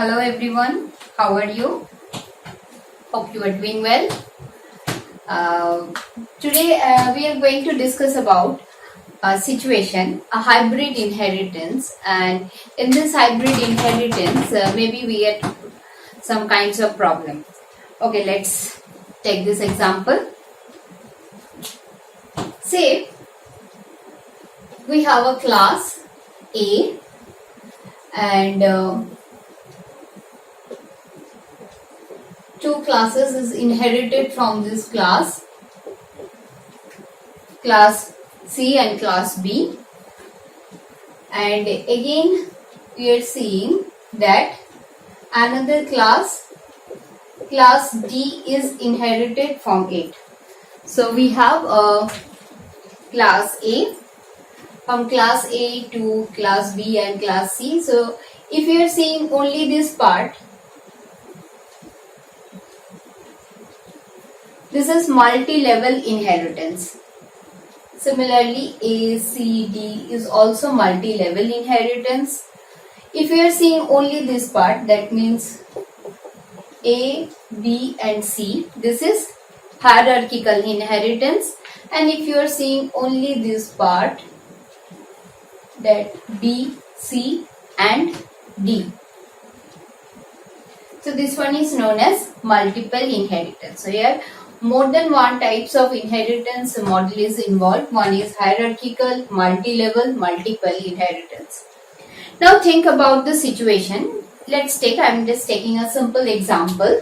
Hello everyone, how are you? Hope you are doing well. Today we are going to discuss about a situation, a hybrid inheritance, and in this hybrid inheritance maybe we get some kinds of problem. Okay, let's take this example. Say we have a class A and two classes is inherited from this class C and class B, and again we are seeing that another class D is inherited from it. So we have a class A, from class A to class B and class C. So if you are seeing only this part, this is multi-level inheritance. Similarly, A, C, D is also multi-level inheritance. If you are seeing only this part, that means A, B and C, this is hierarchical inheritance. And if you are seeing only this part, that B, C and D. So this one is known as multiple inheritance. So here more than one types of inheritance model is involved. One is hierarchical, multi-level, multiple inheritance. Now think about the situation. Let's take, I am just taking a simple example.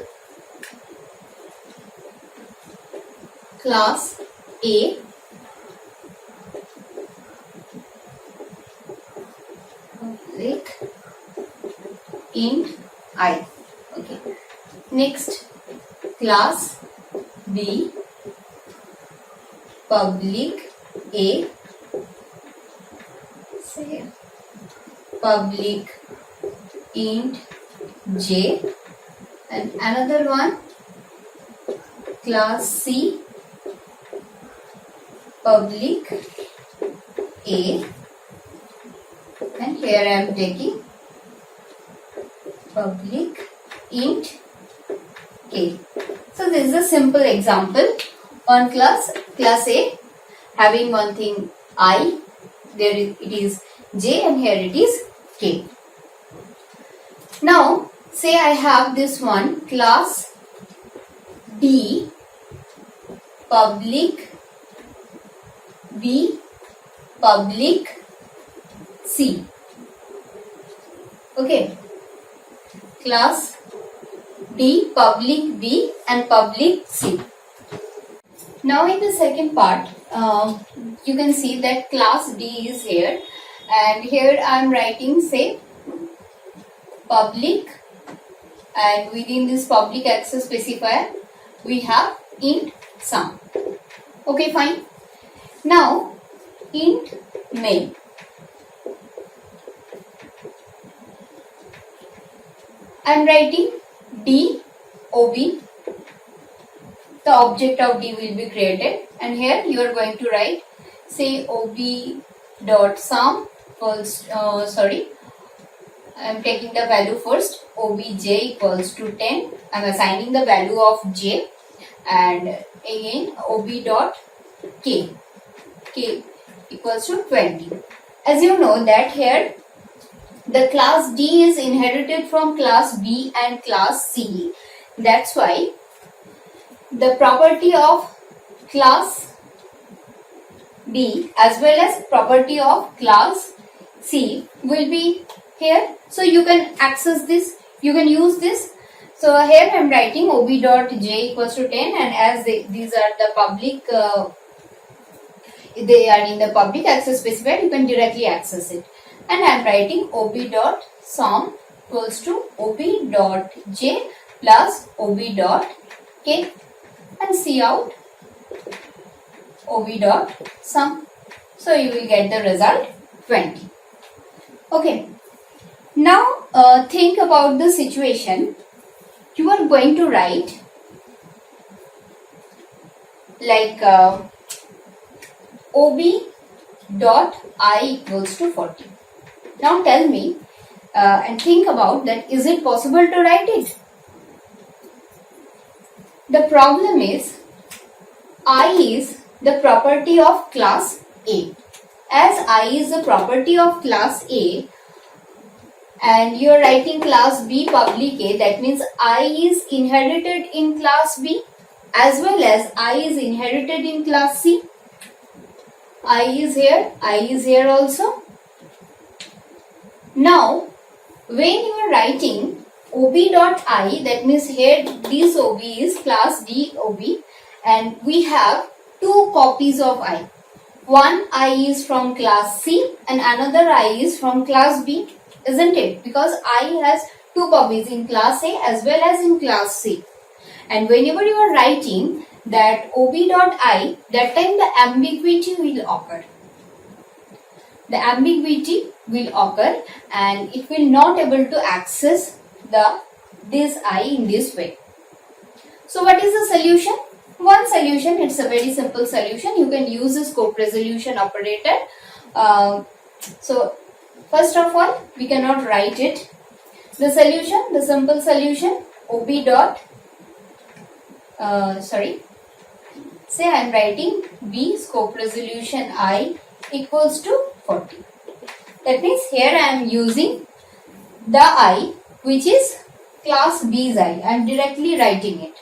Class A, public int I. Okay. Next, class B, public A, say public int J, and another one class C, public A, and here I am taking public int K. So this is a simple example on class A, having one thing I, there it is J, and here it is K. Now say I have this one class D, public B, public C. Okay, class D, public B and public C. Now in the second part, you can see that class D is here, and here I am writing say public, and within this public access specifier we have int sum. Okay, fine. Now int main. I am writing D OB, the object of D will be created, and here you are going to write say OB dot sum equals I am taking the value first, OBJ equals to 10. I am assigning the value of J, and again OB dot K equals to 20. As you know that here the class D is inherited from class B and class C. That's why the property of class D as well as property of class C will be here. So you can access this, you can use this. So here I am writing OB dot J equals to 10, and as these are the public, they are in the public access specifier, you can directly access it. And I am writing OB dot sum equals to OB dot J plus OB dot K, and see out OB dot sum. So you will get the result 20. Okay. Now think about the situation. You are going to write like OB dot I equals to 40. Now tell me and think about that, is it possible to write it? The problem is I is the property of class A. As I is the property of class A and you are writing class B public A, that means I is inherited in class B as well as I is inherited in class C. I is here also. Now, when you are writing OB dot I, that means here this OB is class D OB and we have two copies of I. One I is from class C and another I is from class B, isn't it? Because I has two copies in class A as well as in class C. And whenever you are writing that OB dot I, that time the ambiguity will occur. The ambiguity will occur and it will not able to access this I in this way. So what is the solution? One solution, it's a very simple solution. You can use the scope resolution operator. So first of all, we cannot write it. The solution, the simple solution, OB dot, say I am writing B scope resolution I equals to 40. That means here I am using the I which is class B's I. I am directly writing it.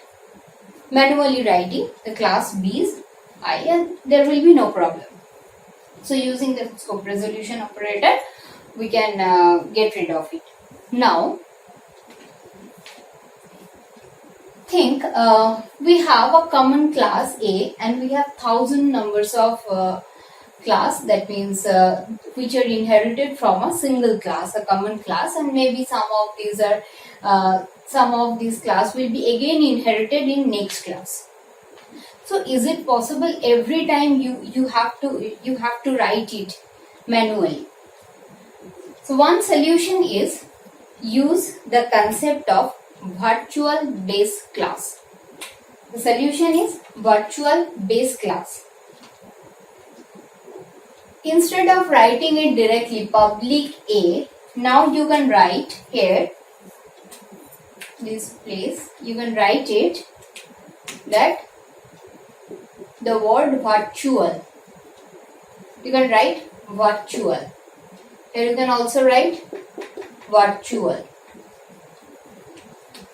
Manually writing the class B's I and there will be no problem. So using the scope resolution operator we can get rid of it. Now think we have a common class A and we have 1000 numbers of class, that means which are inherited from a single class, a common class, and maybe some of these class will be again inherited in next class. So is it possible every time you have to write it manually? So one solution is use the concept of virtual base class. The solution is virtual base class. Instead of writing it directly public A, now you can write here, this place, you can write it that the word virtual. You can write virtual. Here you can also write virtual.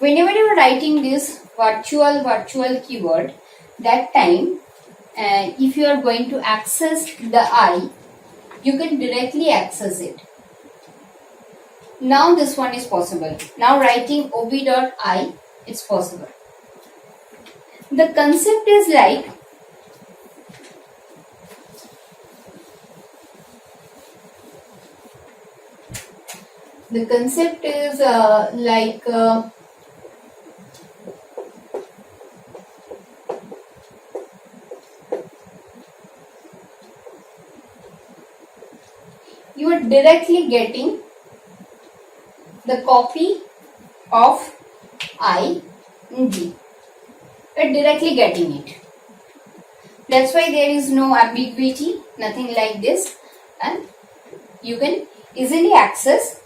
Whenever you are writing this virtual keyword, that time if you are going to access the I, you can directly access it. Now this one is possible. Now writing OB dot I, it's possible. The concept is like you are directly getting the copy of I in D. You are directly getting it. That's why there is no ambiguity, nothing like this, and you can easily access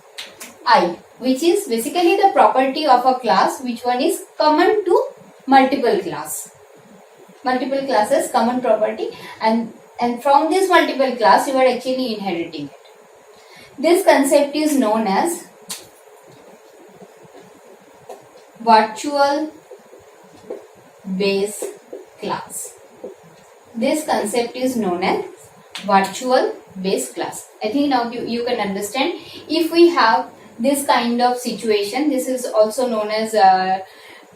I, which is basically the property of a class which one is common to multiple class. Multiple classes common property, and from this multiple class you are actually inheriting it. This concept is known as virtual base class. This concept is known as virtual base class. I think now you can understand. If we have this kind of situation, this is also known as a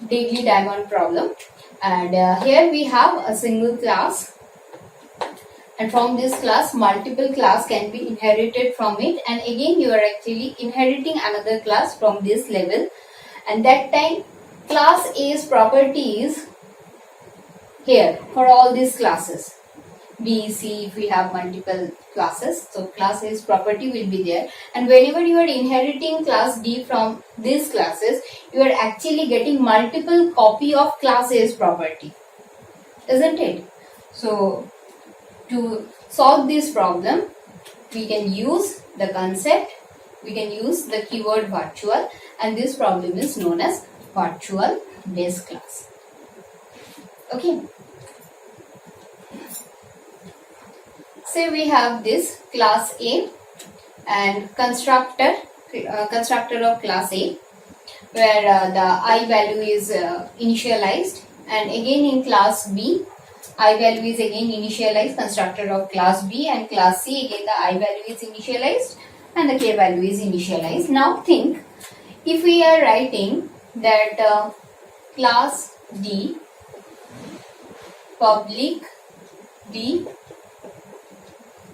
daily diamond problem, and here we have a single class, and from this class multiple class can be inherited from it, and again you are actually inheriting another class from this level, and that time class A's property is here for all these classes. B, C, if we have multiple classes, so class A's property will be there, and whenever you are inheriting class D from these classes, you are actually getting multiple copy of class A's property, isn't it? So to solve this problem, we can use the concept we can use the keyword virtual, and this problem is known as virtual base class. Okay. Say we have this class A and constructor of class A, where the I value is initialized, and again in class B I value is again initialized, constructor of class B, and class C again the I value is initialized and the K value is initialized. Now think, if we are writing that class D, public D,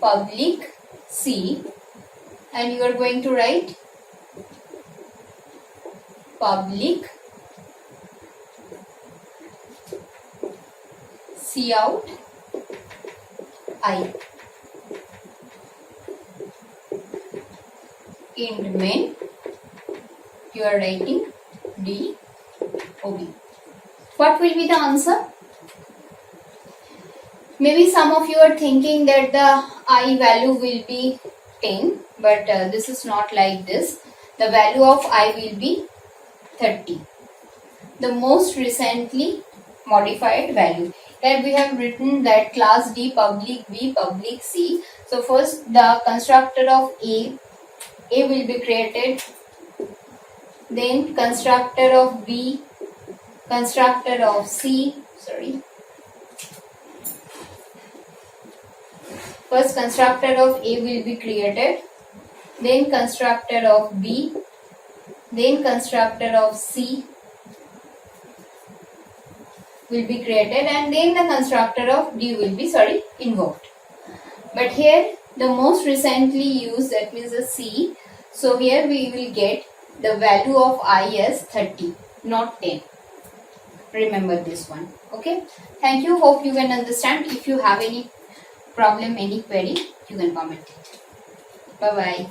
public C, and you are going to write public C out I, int main, you are writing D OB. What will be the answer? Maybe some of you are thinking that the I value will be 10, but this is not like this. The value of I will be 30, the most recently modified value. Here we have written that class D, public B, public C. So first the constructor of A will be created, then constructor of B, constructor of C, first constructor of A will be created, then constructor of B, then constructor of C will be created, and then the constructor of D will be invoked. But here the most recently used, that means the C, so here we will get the value of I as 30, not 10. Remember this one. Okay. Thank you. Hope you can understand. If you have any problem, any query, you can comment it. Bye bye.